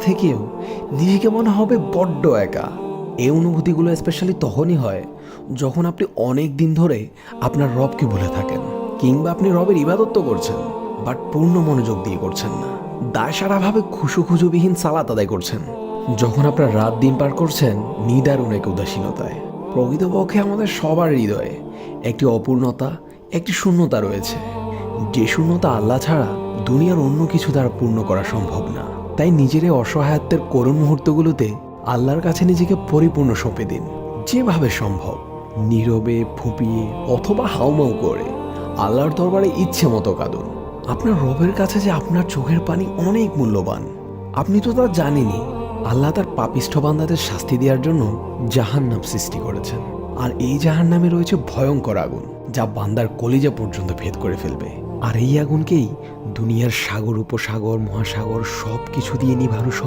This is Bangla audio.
থেকেও নিজেকে মনে হবে বড্ড একা। এই অনুভূতিগুলো স্পেশালি তখনই হয় যখন আপনি অনেক দিন ধরে আপনার রবকে ভুলে থাকেন, কিংবা আপনি রবের ইবাদত তো করছেন বাট পূর্ণ মনোযোগ দিয়ে করছেন না, দায়সারাভাবে খুশুখুজুবিহীন সালাত আদায় করছেন। যখন আপনার রাত দিন পার করছেন নিদারুণ এক উদাসীনতায়। প্রকৃতপক্ষে আমাদের সবার হৃদয়ে একটি অপূর্ণতা, একটি শূন্যতা রয়েছে, যে শূন্যতা আল্লাহ ছাড়া দুনিয়ার অন্য কিছু দ্বারা পূর্ণ করা সম্ভব না। তাই নিজের এই অসহায়ত্বের করুণ মুহূর্তগুলোতে আল্লাহর কাছে নিজেকে পরিপূর্ণ সঁপে দিন। যেভাবে সম্ভব নীরবে, ফুঁপিয়ে অথবা হাউমাউ করে আল্লাহর দরবারে ইচ্ছে মতো কাঁদুন। আপনার রবের কাছে যে আপনার চোখের পানি অনেক মূল্যবান। আপনি তো তা জানেনই। আল্লাহ তার পাপিষ্ঠ বান্দাদের শাস্তি দেওয়ার জন্য জাহান্নাম সৃষ্টি করেছেন, আর এই জাহান্নামে রয়েছে ভয়ঙ্কর আগুন যা বান্দার কলিজা পর্যন্ত ভেদ করে ফেলবে। আর এই আগুনকেই দুনিয়ার সাগর, উপসাগর, মহাসাগর সব কিছু দিয়ে নিভানো